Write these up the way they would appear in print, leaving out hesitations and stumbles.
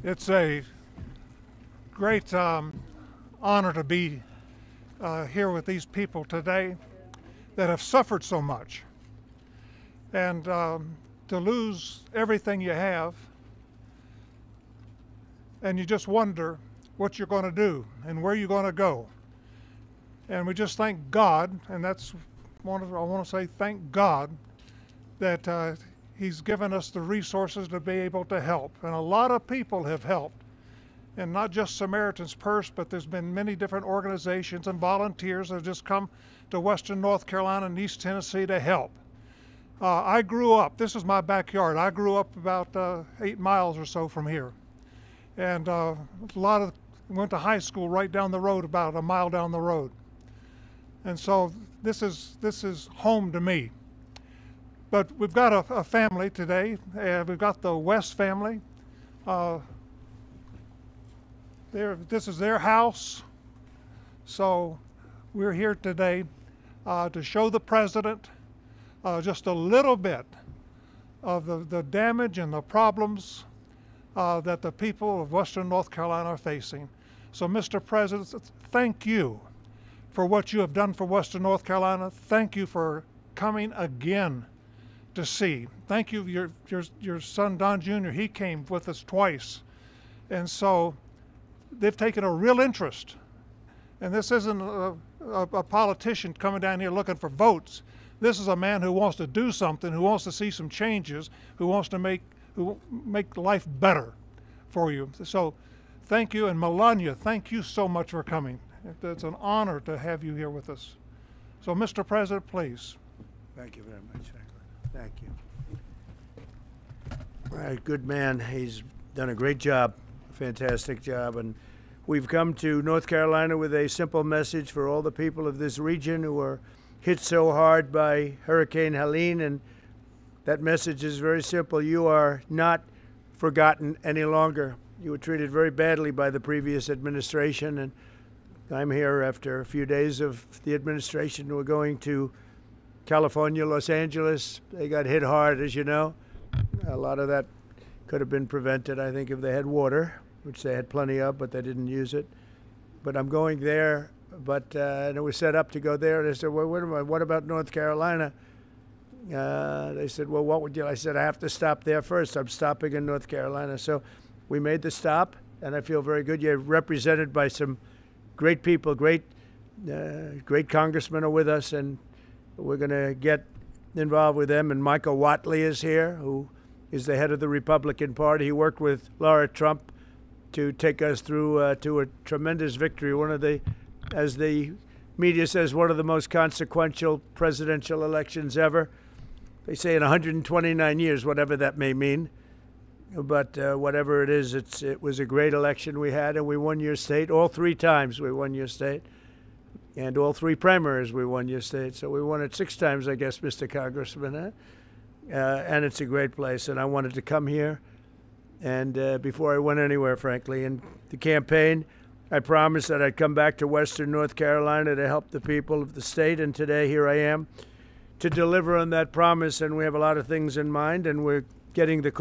It's a great honor to be here with these people today that have suffered so much. And to lose everything you have, and you just wonder what you're going to do and where you're going to go. And we just thank God, and I want to say thank God that He's given us the resources to be able to help. And a lot of people have helped, and not just Samaritan's Purse, but there's been many different organizations and volunteers that have just come to Western North Carolina and East Tennessee to help. I grew up, this is my backyard, I grew up about 8 miles or so from here. And went to high school right down the road, about a mile down the road. And so this is home to me. But we've got a family today. We've got the West family. This is their house. So we're here today to show the president just a little bit of the damage and the problems that the people of Western North Carolina are facing. So, Mr. President, thank you for what you have done for Western North Carolina. Thank you for coming again to see. Thank you, your son Don Jr., he came with us twice. And so they've taken a real interest. And this isn't a politician coming down here looking for votes. This is a man who wants to do something, who wants to see some changes, who wants to make life better for you. So thank you, and Melania, thank you so much for coming. It's an honor to have you here with us. So, Mr. President, please. Thank you very much, Franklin. Thank you. All right, good man. He's done a great job, a fantastic job, and we've come to North Carolina with a simple message for all the people of this region who are hit so hard by Hurricane Helene, and that message is very simple. You are not forgotten any longer. You were treated very badly by the previous administration, and I'm here after a few days of the administration. We're going to California, Los Angeles. They got hit hard, as you know. A lot of that could have been prevented, I think, if they had water, which they had plenty of, but they didn't use it. But I'm going there, and it was set up to go there. And I said, well, what about North Carolina? They said, well, what would you? I said, I have to stop there first. I'm stopping in North Carolina. So we made the stop, and I feel very good. You're represented by some great people, great congressmen are with us, and we're going to get involved with them. And Michael Whatley is here, who is the head of the Republican Party. He worked with Laura Trump to take us through to a tremendous victory, one of the, as the media says, one of the most consequential presidential elections ever. They say in 129 years, whatever that may mean. But whatever it is, it was a great election we had, and we won your state. All 3 times we won your state. And all 3 primaries we won your state. So we won it 6 times, I guess, Mr. Congressman. And it's a great place. And I wanted to come here. And before I went anywhere, frankly, in the campaign, I promised that I'd come back to Western North Carolina to help the people of the state. And today, here I am to deliver on that promise. And we have a lot of things in mind. And we're getting the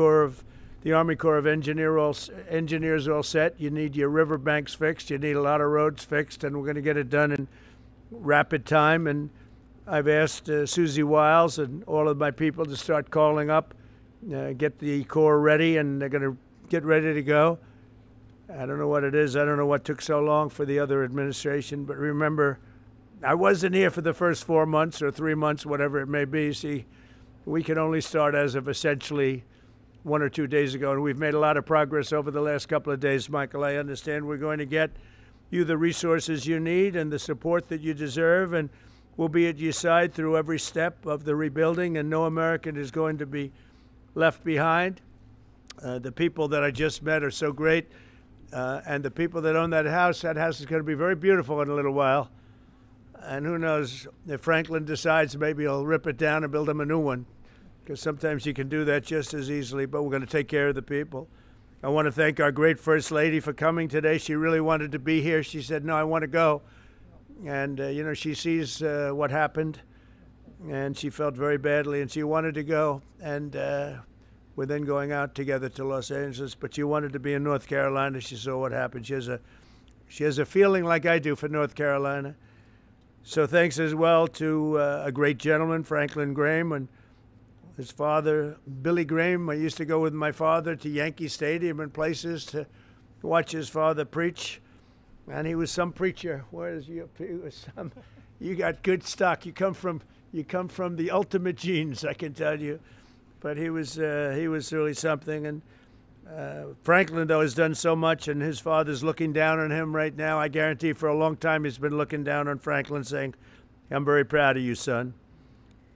Army Corps of Engineers all set. You need your riverbanks fixed. You need a lot of roads fixed, and we're going to get it done in rapid time. And I've asked Susie Wiles and all of my people to start calling up, get the Corps ready, and they're going to get ready to go. I don't know what it is. I don't know what took so long for the other administration. But remember, I wasn't here for the first 4 months or 3 months, whatever it may be. See, we can only start as of essentially 1 or 2 days ago, and we've made a lot of progress over the last couple of days, Michael. I understand we're going to get you the resources you need and the support that you deserve, and we'll be at your side through every step of the rebuilding, and no American is going to be left behind. The people that I just met are so great, and the people that own that house is going to be very beautiful in a little while. And who knows, if Franklin decides, maybe he'll rip it down and build him a new one, because sometimes you can do that just as easily, but we're going to take care of the people. I want to thank our great First Lady for coming today. She really wanted to be here. She said, no, I want to go. And, you know, she sees what happened, and she felt very badly, and she wanted to go. And were then going out together to Los Angeles, but she wanted to be in North Carolina. She saw what happened. She has a feeling like I do for North Carolina. So thanks as well to a great gentleman, Franklin Graham, and his father, Billy Graham. I used to go with my father to Yankee Stadium and places to watch his father preach. And he was some preacher. You got good stock. You come from the ultimate genes, I can tell you. But he was really something. And Franklin, though, has done so much, and his father's looking down on him right now. I guarantee for a long time he's been looking down on Franklin, saying, "I'm very proud of you, son."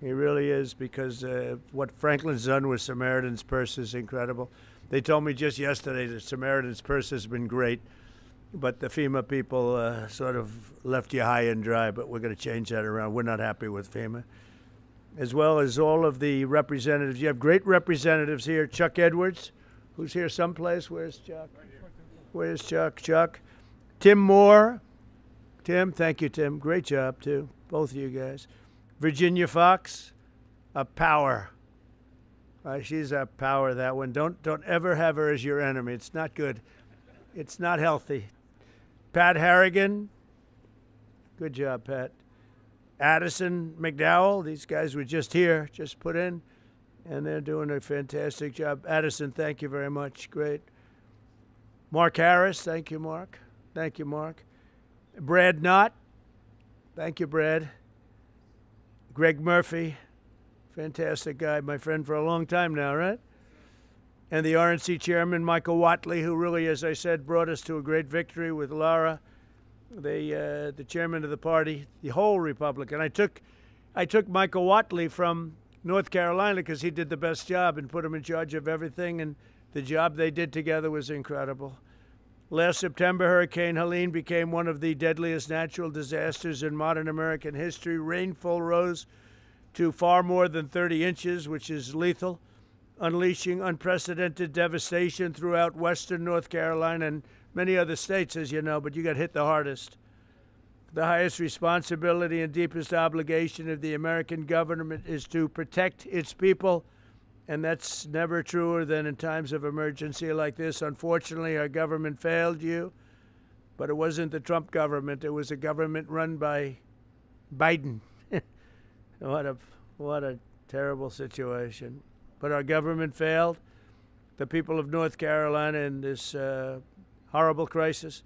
He really is, because what Franklin's done with Samaritan's Purse is incredible. They told me just yesterday that Samaritan's Purse has been great, but the FEMA people sort of left you high and dry, but we're going to change that around. We're not happy with FEMA. As well as all of the representatives. You have great representatives here. Chuck Edwards, who's here someplace. Where's Chuck? Where's Chuck? Chuck. Tim Moore. Tim, thank you, Tim. Great job, too. Both of you guys. Virginia Fox, a power. She's a power, that one. Don't ever have her as your enemy. It's not good. It's not healthy. Pat Harrigan. Good job, Pat. Addison McDowell. These guys were just here, just put in, and they're doing a fantastic job. Addison, thank you very much. Great. Mark Harris. Thank you, Mark. Thank you, Mark. Brad Knott. Thank you, Brad. Greg Murphy. Fantastic guy, my friend for a long time now, right? And the RNC chairman, Michael Watley, who really, as I said, brought us to a great victory with Laura, the chairman of the party, the whole Republican. I took Michael Watley from North Carolina because he did the best job and put him in charge of everything, and the job they did together was incredible. Last September, Hurricane Helene became one of the deadliest natural disasters in modern American history. Rainfall rose to far more than 30 inches, which is lethal, unleashing unprecedented devastation throughout western North Carolina and many other states, as you know, but you got hit the hardest. The highest responsibility and deepest obligation of the American government is to protect its people, and that's never truer than in times of emergency like this. Unfortunately, our government failed you, but it wasn't the Trump government. It was a government run by Biden. What a terrible situation. But our government failed the people of North Carolina in this horrible crisis.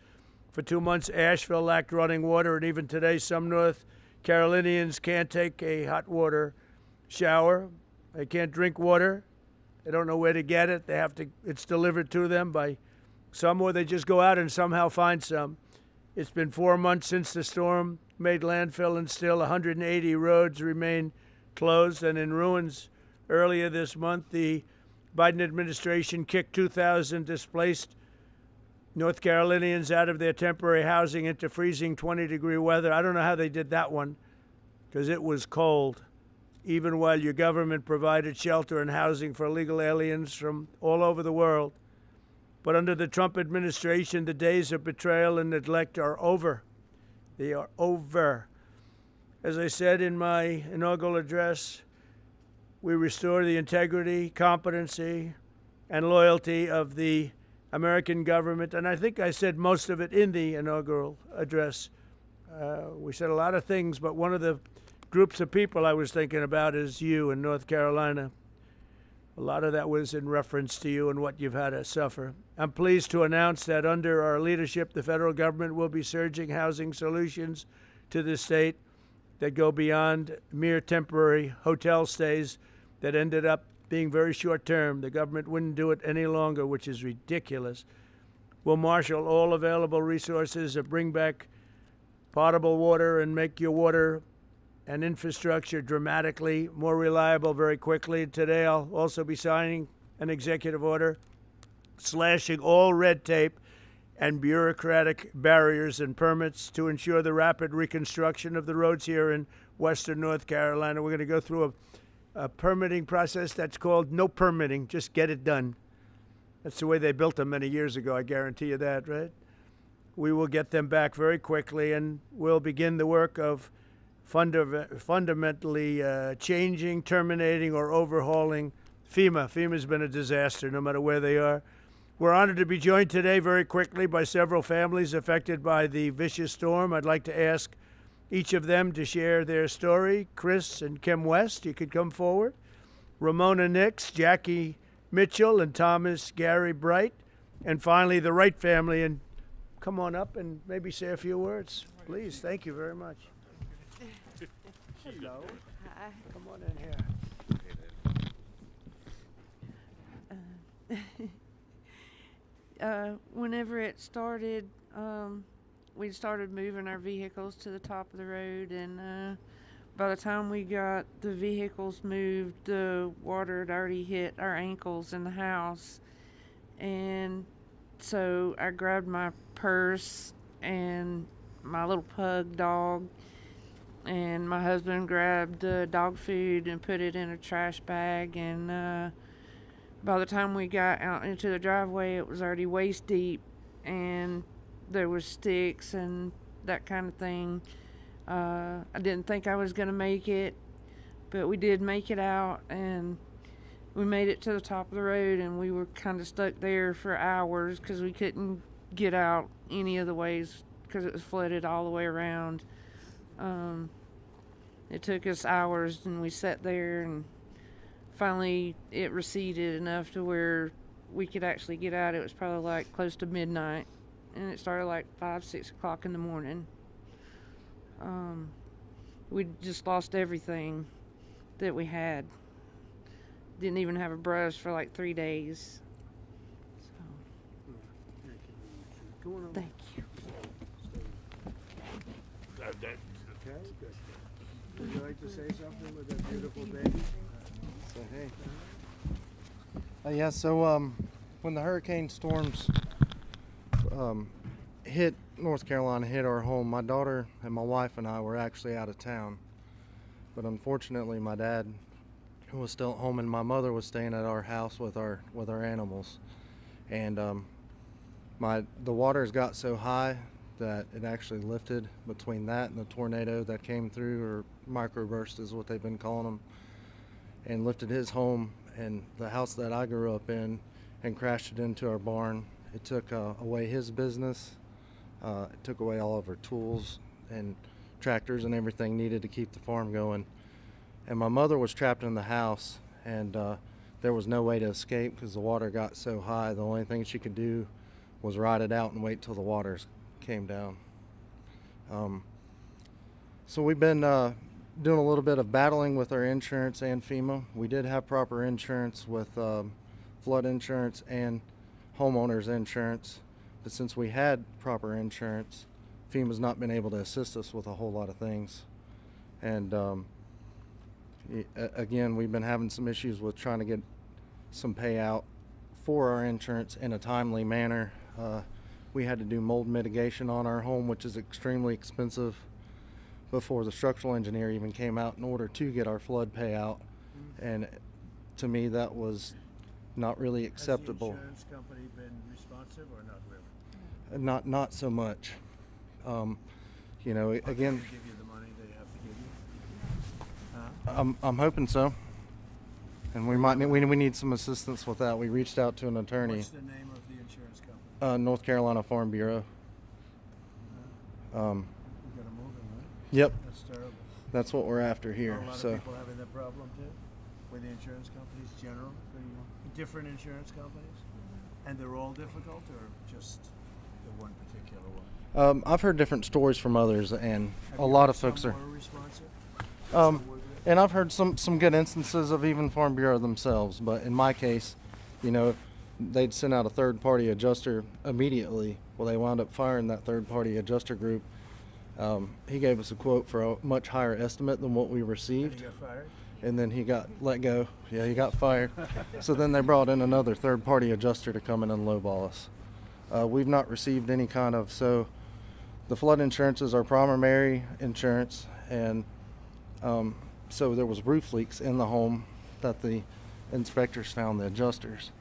For 2 months, Asheville lacked running water, and even today, some North Carolinians can't take a hot water shower. They can't drink water. They don't know where to get it. It's delivered to them by some, or they just go out and somehow find some. It's been 4 months since the storm made landfill, and still 180 roads remain closed and in ruins. Earlier this month, the Biden administration kicked 2,000 displaced North Carolinians out of their temporary housing into freezing 20-degree weather. I don't know how they did that one, because it was cold, even while your government provided shelter and housing for illegal aliens from all over the world. But under the Trump administration, the days of betrayal and neglect are over. They are over. As I said in my inaugural address, we restore the integrity, competency, and loyalty of the American government. And I think I said most of it in the inaugural address. We said a lot of things, but one of the groups of people I was thinking about is you in North Carolina. A lot of that was in reference to you and what you've had to suffer. I'm pleased to announce that under our leadership, the federal government will be surging housing solutions to the state that go beyond mere temporary hotel stays that ended up being very short-term. The government wouldn't do it any longer, which is ridiculous. We'll marshal all available resources to bring back potable water and make your water and infrastructure dramatically more reliable very quickly. Today, I'll also be signing an executive order slashing all red tape and bureaucratic barriers and permits to ensure the rapid reconstruction of the roads here in western North Carolina. We're going to go through a permitting process that's called no permitting, just get it done. That's the way they built them many years ago, I guarantee you that, right? We will get them back very quickly, and we'll begin the work of fundamentally changing, terminating, or overhauling FEMA's been a disaster no matter where they are. We're honored to be joined today very quickly by several families affected by the vicious storm. I'd like to ask each of them to share their story. Chris and Kim West, you could come forward. Ramona Nix, Jackie Mitchell, and Thomas Gary Bright. And finally, the Wright family. And come on up and maybe say a few words. Please, thank you very much. Hello. Hi. Come on in here. Whenever it started, we started moving our vehicles to the top of the road, and by the time we got the vehicles moved, the water had already hit our ankles in the house. And so I grabbed my purse and my little pug dog, and my husband grabbed dog food and put it in a trash bag, and by the time we got out into the driveway, it was already waist deep, and there was sticks and that kind of thing. I didn't think I was gonna make it, but we did make it out, and we made it to the top of the road, and we were kind of stuck there for hours because we couldn't get out any of the ways because it was flooded all the way around. It took us hours, and we sat there, and finally it receded enough to where we could actually get out. It was probably like close to midnight, and it started like 5-6 o'clock in the morning. We just lost everything that we had. Didn't even have a brush for like 3 days. So, Come on over. thank you. Okay, good. Would you like to say something with that beautiful baby? So, hey. Yeah, so when the hurricane storms hit North Carolina, hit our home, my daughter and my wife and I were actually out of town. But unfortunately, my dad was still at home, and my mother was staying at our house with our animals. And the waters got so high that it actually lifted between that and the tornado that came through, or microburst is what they've been calling them, and lifted his home and the house that I grew up in and crashed it into our barn. It took away his business. It took away all of our tools and tractors and everything needed to keep the farm going. And my mother was trapped in the house, and there was no way to escape because the water got so high. The only thing she could do was ride it out and wait till the waters came down. So we've been doing a little bit of battling with our insurance and FEMA. We did have proper insurance with flood insurance and homeowners insurance, but since we had proper insurance, FEMA's not been able to assist us with a whole lot of things. And again, we've been having some issues with trying to get some payout for our insurance in a timely manner. We had to do mold mitigation on our home, which is extremely expensive, before the structural engineer even came out in order to get our flood payout. And to me, that was not really acceptable. Has the insurance company been responsive or not really? Not so much. You know, again, They give you the money they have to give you? I'm hoping so. And we need some assistance with that. We reached out to an attorney. What's the name of the insurance company? North Carolina Farm Bureau. You gotta move them, right? Yep, That's terrible. that's what we're after Are here. a lot So of people having that problem too? With the insurance companies, general? Different insurance companies? And they're all difficult, or just the one particular one? I've heard different stories from others, and Have a you lot heard of folks some are. more responsive? And I've heard some good instances of even Farm Bureau themselves. But in my case, you know, they'd send out a third-party adjuster immediately. Well, they wound up firing that third-party adjuster group. He gave us a quote for a much higher estimate than what we And received, you got fired? and then he got let go. Yeah, he got fired. So then they brought in another third-party adjuster to come in and lowball us. We've not received any kind of, so the flood insurance is our primary insurance, and so there was roof leaks in the home that the inspectors found, the adjusters.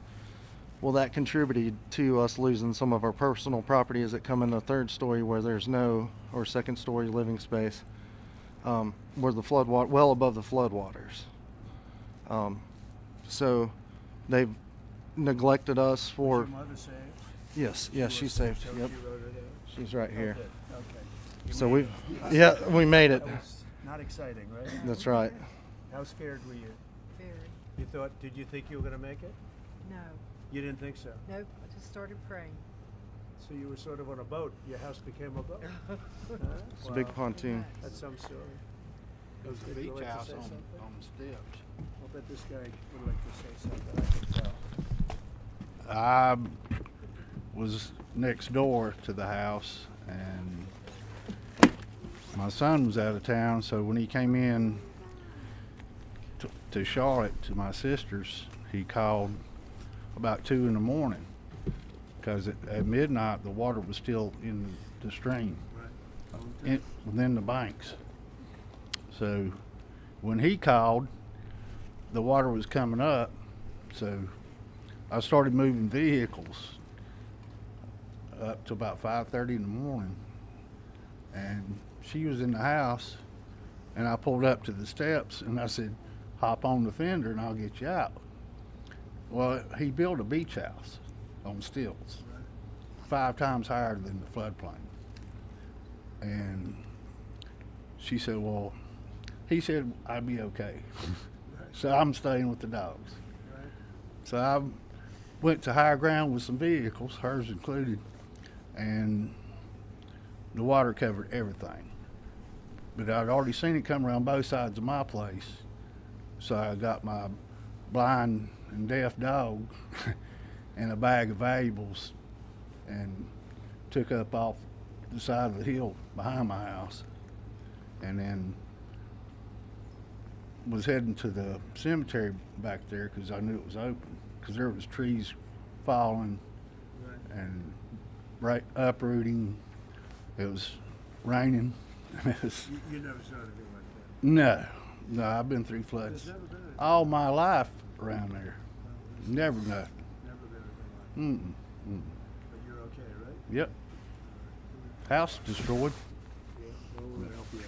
Well, that contributed to us losing some of our personal property as it come in the third story where there's no, or second story living space, where the flood water, well above the flood waters. So they've neglected us Was for. your mother saved? Yes, yes, she's saved. So Yep, she wrote it out? she's right here. Okay. Okay. You So made we, yeah, we made it. That was not exciting, right? That's right. How scared were you? Very. You thought? Did you think you were going to make it? No. You didn't think so. Nope. I just started praying. So you were sort of on a boat. Your house became a boat. It's a big pontoon. That's some story. It was a Would you beach like to house say on something? the steps. I'll bet this guy would like to say something. I can tell. I was next door to the house, and my son was out of town, so when he came in to Charlotte to my sister's, he called about 2 in the morning because at midnight the water was still in the stream, within the banks. So when he called, the water was coming up, so I started moving vehicles up to about 5:30 in the morning, and she was in the house, and I pulled up to the steps and I said, hop on the fender and I'll get you out. Well, he built a beach house on stilts, 5 times higher than the floodplain. And she said, well, he said I'd be okay. So I'm staying with the dogs. So I went to higher ground with some vehicles, hers included, and the water covered everything. But I'd already seen it come around both sides of my place, so I got my blind and deaf dog and a bag of valuables and took up off the side of the hill behind my house, and then was heading to the cemetery back there because I knew it was open, because there was trees falling and uprooting. It was raining. It was, You never saw anything like that. no, I've been through floods There's never been anything. all my life around there. Never nothing. Never been anything like that. Mm-mm. But you're okay, right? Yep. House destroyed. Yeah. Well, we're gonna help you out.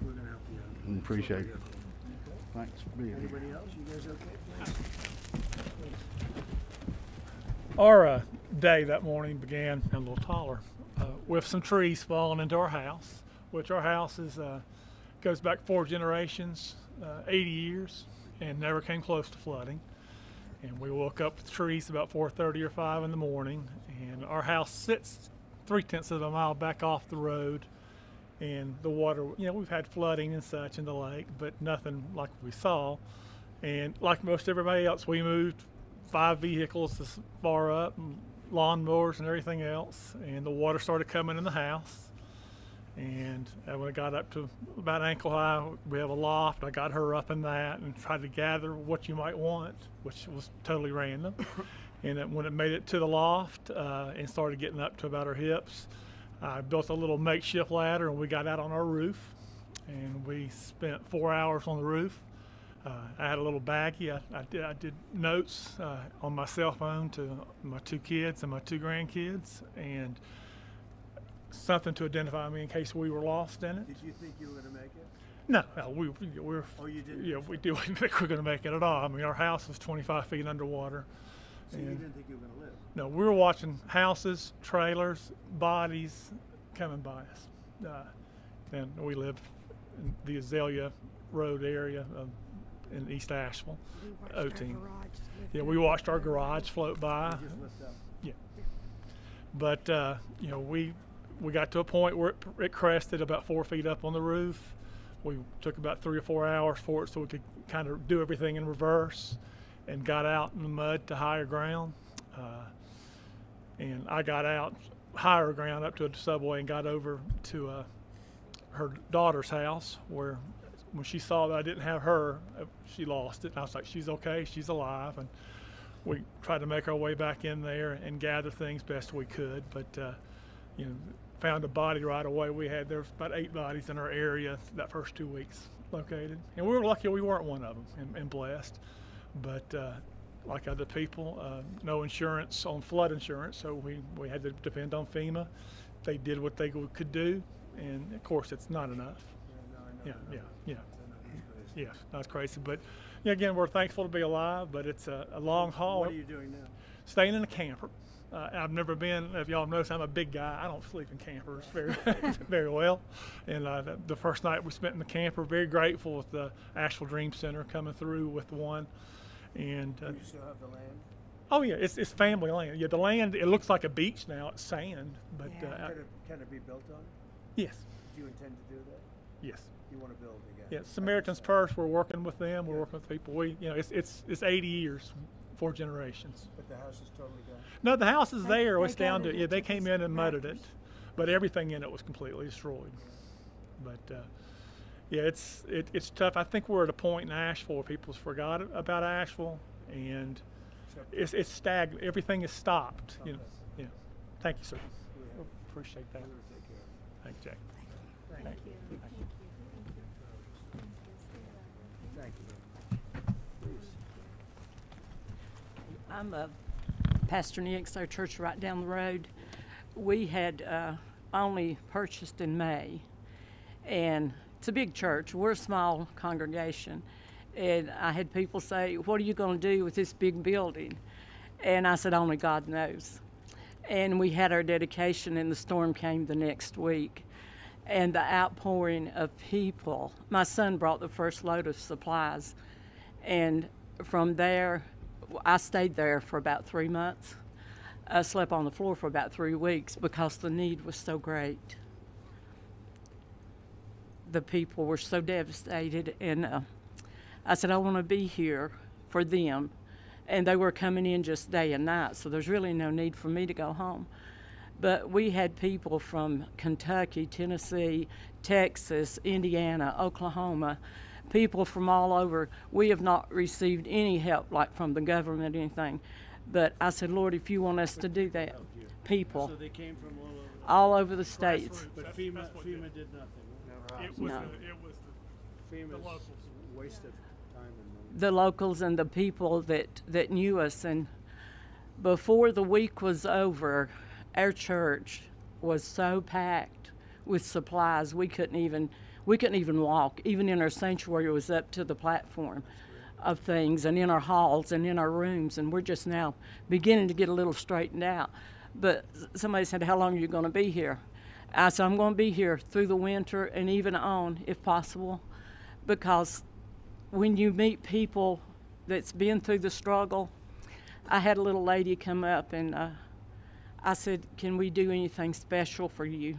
We're gonna help you out. Appreciate That's it. what we're here for. Okay. Thanks for being here. Anybody else? You guys okay? Our day that morning began a little taller with some trees falling into our house, which our house is goes back 4 generations, 80 years, and never came close to flooding. And we woke up with trees about 4:30 or 5 in the morning, and our house sits 3/10 of a mile back off the road, and the water, we've had flooding and such in the lake, but nothing like we saw. And like most everybody else, we moved 5 vehicles this far up, and lawnmowers and everything else, and the water started coming in the house. And when it got up to about ankle high, we have a loft. I got her up in that and tried to gather what you might want, which was totally random. And when it made it to the loft and started getting up to about her hips, I built a little makeshift ladder and we got out on our roof. And we spent 4 hours on the roof. I had a little baggie. I did notes on my cell phone to my 2 kids and my 2 grandkids, and something to identify me in case we were lost in it. Did you think you were gonna make it? No, we're Oh, you didn't? yeah, we didn't think we were going to make it at all. I mean, our house was 25 feet underwater. So you And didn't think you were gonna live? no, we were watching houses, trailers, bodies coming by us. And we live in the Azalea Road area in East Asheville. We watched O our team. garage lift Yeah, up. we watched our garage float by. You just lift up. But we got to a point where it crested about 4 feet up on the roof. We took about 3 or 4 hours for it so we could kind of do everything in reverse, and got out in the mud to higher ground. And I got out higher ground up to a subway and got over to her daughter's house, where when she saw that I didn't have her, she lost it. And I was like, she's okay, she's alive. And we tried to make our way back in there and gather things best we could, but found a body right away. There was about 8 bodies in our area that first 2 weeks located, and we were lucky we weren't one of them, and blessed. But like other people, no insurance on flood insurance, so we had to depend on FEMA. They did what they could do, and of course it's not enough. Yeah, no, I know. Yeah, I know. yeah, yeah. I know these Yes, that's crazy. But yeah, again, we're thankful to be alive, but it's a long haul. What are you doing now? Staying in a camper. I've never been, if y'all notice, I'm a big guy. I don't sleep in campers very, very well. And the first night we spent in the camper, very grateful with the Asheville Dream Center coming through with one. And You still have the land? oh yeah, it's family land. Yeah, the land, it looks like a beach now. It's sand, but Can it be built on? yes, Do you intend to do that? yes. You want to build again? Yeah, Samaritan's Purse, we're working with them. We're working with people. It's 80 years, 4 generations. But the house is totally gone? No, the house is there. they It's down got to, it yeah, they into came this in and mudded it. wreckage. But everything in it was completely destroyed. But yeah, it's tough. I think we're at a point in Asheville where people's forgot about Asheville, and it's stagnant. Everything is stopped. You know. Yeah. Thank you, sir. Appreciate that. Thank you, Jack. Thank you. Thank you. Please. I'm Pastor Nix, our church right down the road. We had only purchased in May, and it's a big church. We're a small congregation, and I had people say, "What are you going to do with this big building?" And I said, "Only God knows." And we had our dedication, and the storm came the next week. And the outpouring of people, my son brought the first load of supplies, and from there, I stayed there for about 3 months. I slept on the floor for about 3 weeks because the need was so great. The people were so devastated, and I said, I want to be here for them. And they were coming in just day and night, so there's really no need for me to go home. But we had people from Kentucky, Tennessee, Texas, Indiana, Oklahoma, people from all over. We have not received any help, like from the government or anything. But I said, Lord, if you want us to do that, people So they came from all over the states. But FEMA did nothing. It was No. the FEMA's locals. wasted time and money. The locals and the people that knew us. And before the week was over, our church was so packed with supplies we couldn't even walk. Even in our sanctuary, it was up to the platform of things, and in our halls and in our rooms, and we're just now beginning to get a little straightened out. But somebody said, how long are you going to be here? I said, I'm going to be here through the winter and even on, if possible, because when you meet people that's been through the struggle, I had a little lady come up, and I said, can we do anything special for you?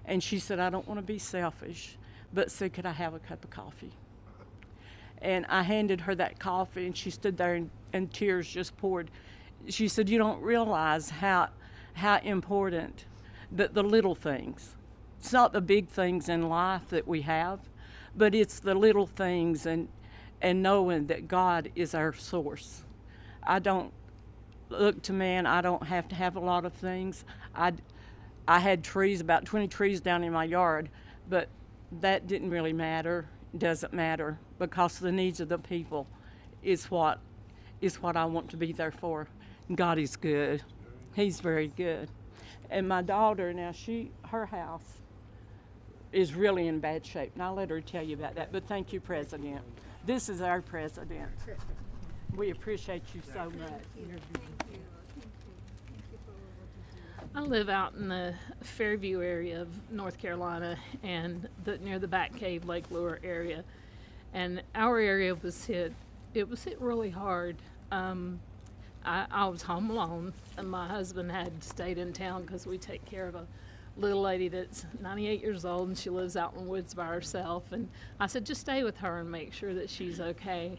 And she said, I don't want to be selfish, but said, could I have a cup of coffee? And I handed her that coffee, and she stood there, and tears just poured. She said, you don't realize how important the little things. It's not the big things in life that we have, but it's the little things, and knowing that God is our source. I don't look to man. I don't have to have a lot of things. I had trees, about 20 trees down in my yard, but that didn't really matter. Doesn't matter, because the needs of the people is what I want to be there for. God is good. He's very good. And my daughter now, her house is really in bad shape, and I'll let her tell you about that. But thank you, President. This is our president. We appreciate you so much. I live out in the Fairview area of North Carolina, and near the Back Cave, Lake Lure area. And our area was hit. It was hit really hard. I was home alone, and my husband had stayed in town because we take care of a little lady that's 98 years old, and she lives out in the woods by herself. And I said, just stay with her and make sure that she's okay.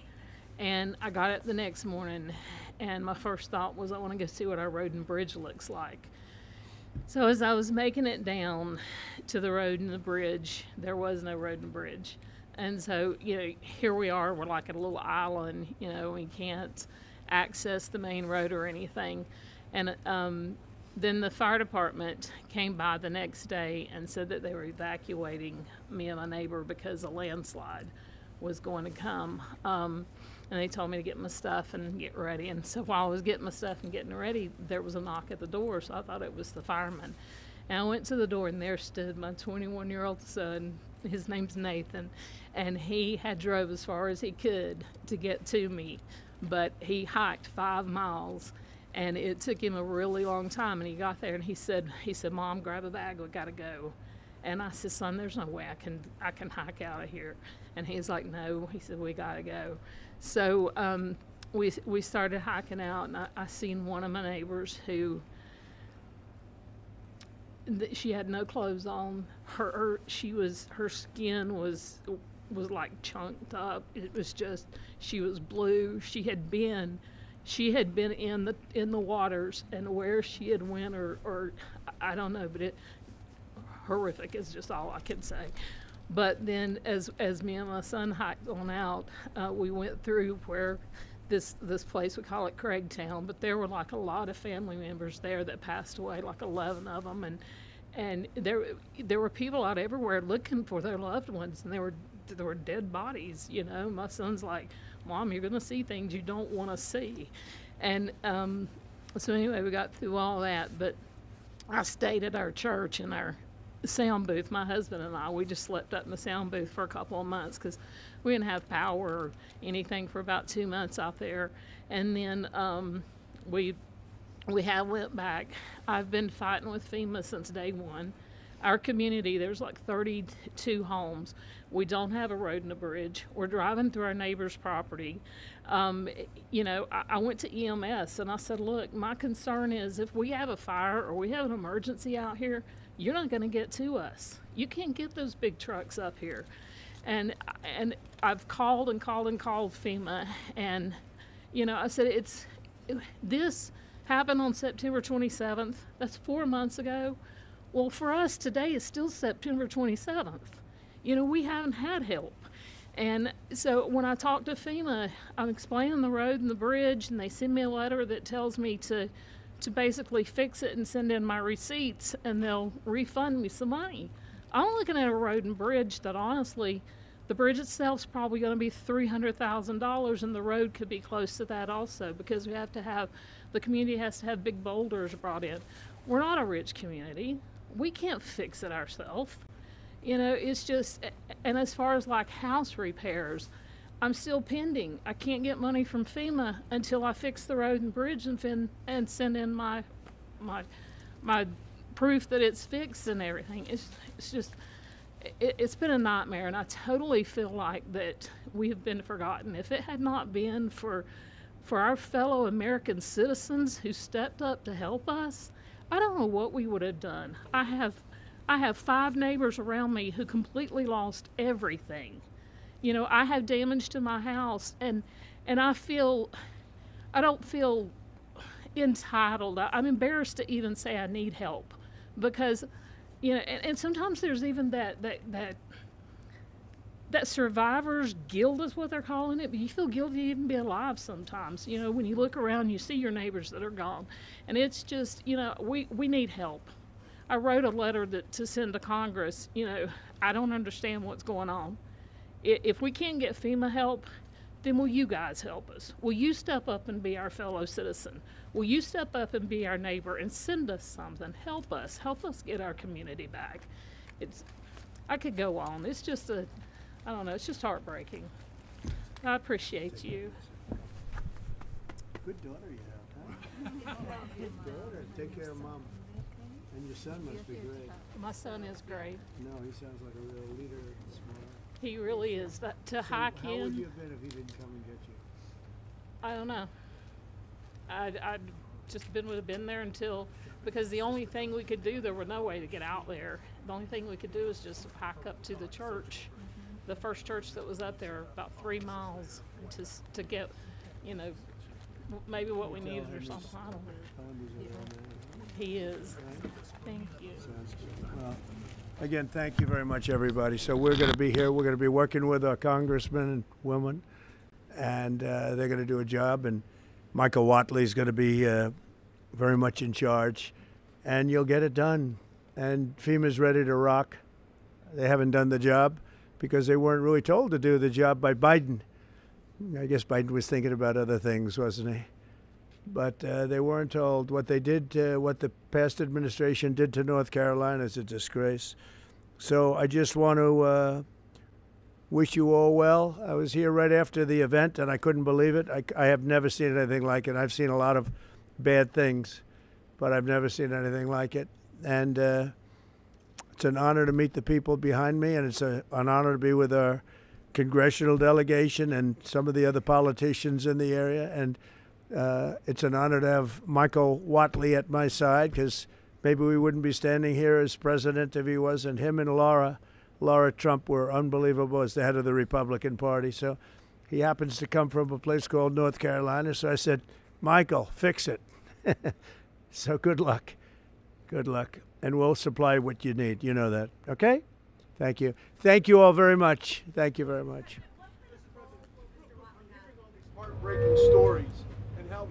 And I got up the next morning, and my first thought was, I want to go see what our road and bridge looks like. So as I was making it down to the road and the bridge, there was no road and bridge. And so, here we are, we're like at a little island, we can't access the main road or anything. And then the fire department came by the next day and said that they were evacuating me and my neighbor because a landslide was going to come. And they told me to get my stuff and get ready. And so while I was getting my stuff and getting ready, there was a knock at the door, so I thought it was the fireman. And I went to the door, and there stood my 21-year-old son his name's Nathan, and he had drove as far as he could to get to me, but he hiked 5 miles, and it took him a really long time. And he got there, and he said, "Mom, grab a bag. We gotta go." And I said, "Son, there's no way I can hike out of here." And he's like, "No." He said, "We gotta go." So we started hiking out, and I seen one of my neighbors who she had no clothes on. Her skin was like chunked up. It was just, she was blue. She had been in the waters, and where she had went or I don't know, but it horrific is just all I can say. But then as me and my son hiked on out, we went through where this place, we call it Craigtown, but there were like a lot of family members there that passed away, like 11 of them, and there were people out everywhere looking for their loved ones, and there were dead bodies. You know, my son's like, "Mom, you're gonna see things you don't want to see," and so anyway, we got through all that. But I stayed at our church in our sound booth. My husband and I, we just slept up in the sound booth for a couple of months because we didn't have power or anything for about 2 months out there. And then we went back. I've been fighting with FEMA since day one. Our community, there's like 32 homes. We don't have a road and a bridge. We're driving through our neighbor's property. You know, I went to EMS and I said, "Look, my concern is if we have a fire or we have an emergency out here, you're not going to get to us. You can't get those big trucks up here." And I've called and called and called FEMA, and you know, I said, this happened on September 27th. That's 4 months ago. Well, for us today is still September 27th. You know, we haven't had help. And so when I talk to FEMA, I'm explaining the road and the bridge, and they send me a letter that tells me to basically fix it and send in my receipts, and they'll refund me some money. I'm looking at a road and bridge that honestly, the bridge itself's probably going to be $300,000, and the road could be close to that also, because the community has to have big boulders brought in. We're not a rich community. We can't fix it ourselves. You know, it's just, and as far as like house repairs, I'm still pending. I can't get money from FEMA until I fix the road and bridge and send in my proof that it's fixed and everything. It's been a nightmare, and I totally feel like that we have been forgotten. If it had not been for our fellow American citizens who stepped up to help us, I don't know what we would have done. I have 5 neighbors around me who completely lost everything. You know, I have damage to my house, and I don't feel entitled. I'm embarrassed to even say I need help, because, you know, and sometimes there's even that survivor's guilt is what they're calling it, but you feel guilty to even be alive sometimes. You know, when you look around, you see your neighbors that are gone, and it's just, you know, we need help. I wrote a letter to send to Congress. You know, I don't understand what's going on. If we can't get FEMA help, then will you guys help us? Will you step up and be our fellow citizen? Will you step up and be our neighbor and send us something? Help us get our community back. I could go on. It's just I don't know, it's just heartbreaking. I appreciate you. Good daughter you have, huh? Good daughter. Take care of Mom. And your son must be great. My son is great. No, he sounds like a real leader and smart. He really is. Hike in. How would you have been if he didn't come and get you? I don't know. I'd just would have been there until, because the only thing we could do, there was no way to get out there. The only thing we could do is just hike up to the church, the first church that was up there, about 3 miles, to get, you know, maybe what we needed or something. I don't know. He is. Thank you. Well, again, thank you very much, everybody. So we're going to be here. We're going to be working with our congressmen and women, and they're going to do a job. And Michael Watley is going to be very much in charge, and you'll get it done. And FEMA's ready to rock. They haven't done the job because they weren't really told to do the job by Biden. I guess Biden was thinking about other things, wasn't he? But they weren't told. What they did, what the past administration did to North Carolina is a disgrace. So I just want to wish you all well. I was here right after the event, and I couldn't believe it. I have never seen anything like it. I've seen a lot of bad things, but I've never seen anything like it. And it's an honor to meet the people behind me, and it's an honor to be with our congressional delegation and some of the other politicians in the area. And it's an honor to have Michael Whatley at my side, because maybe we wouldn't be standing here as president if he wasn't. Him and Laura Trump were unbelievable as the head of the Republican Party. So he happens to come from a place called North Carolina. So I said, Michael, fix it. So good luck. Good luck. And we'll supply what you need. You know that. Okay? Thank you. Thank you all very much. Thank you very much. Heartbreaking stories and how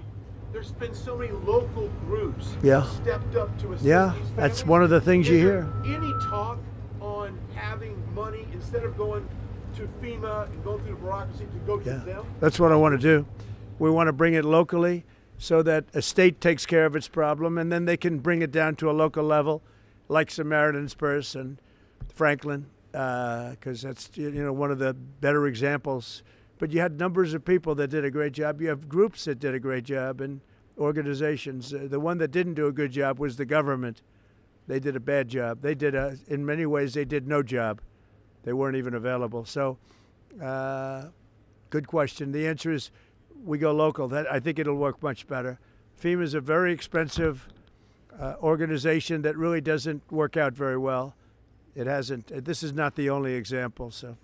there's been so many local groups stepped up to assist these families. That's one of the things you hear. Any talk on having money instead of going to FEMA and going through the bureaucracy to go to them? That's what I want to do. We want to bring it locally so that a state takes care of its problem, and then they can bring it down to a local level, like Samaritan's Purse and Franklin, because that's one of the better examples. But you had numbers of people that did a great job. You have groups that did a great job and organizations. The one that didn't do a good job was the government. They did a bad job. They did, in many ways, they did no job. They weren't even available. So, good question. The answer is we go local. I think it'll work much better. FEMA is a very expensive organization that really doesn't work out very well. It hasn't. This is not the only example. So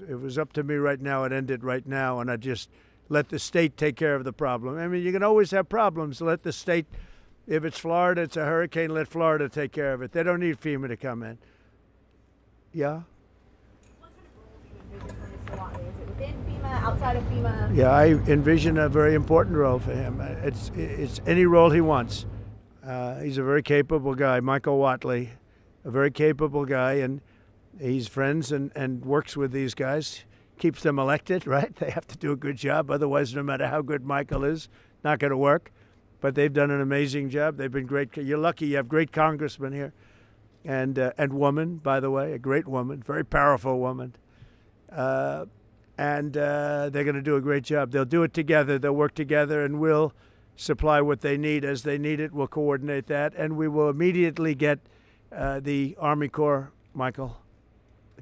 it was up to me right now. It ended right now, and I just let the state take care of the problem. I mean, you can always have problems. Let the state. If it's Florida, it's a hurricane, let Florida take care of it. They don't need FEMA to come in. Yeah? What kind of role do you envision for Mr. Watley? Is it within FEMA, outside of FEMA? Yeah, I envision a very important role for him. It's any role he wants. He's a very capable guy, Michael Whatley, a very capable guy, and he's friends and works with these guys, keeps them elected, right? They have to do a good job. Otherwise, no matter how good Michael is, not going to work. But they've done an amazing job. They've been great. You're lucky you have great congressmen here. And woman, by the way, a great woman, very powerful woman. They're going to do a great job. They'll do it together. They'll work together, and we'll supply what they need as they need it. We'll coordinate that, and we will immediately get the Army Corps, Michael,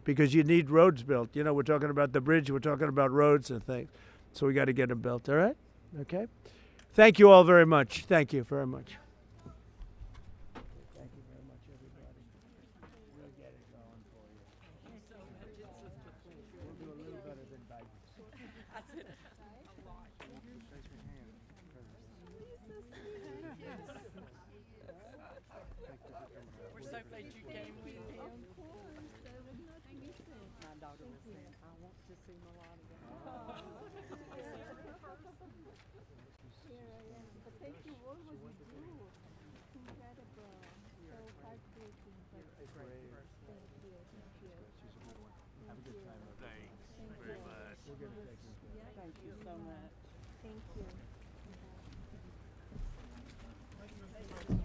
because you need roads built. You know, we're talking about the bridge. We're talking about roads and things. So we got to get them built, all right? Okay? Thank you all very much. Thank you very much. Thank you very much, everybody. We'll get it going for you. We'll do a little better than Biden. We're so glad you came with him. Of course. My daughter was saying, I want to see a lot of them. Thank you. What was you do? Incredible. So heartbreaking. Thank you. Thank you. Have a good time. Thanks very much. Thank you so much. Thank you.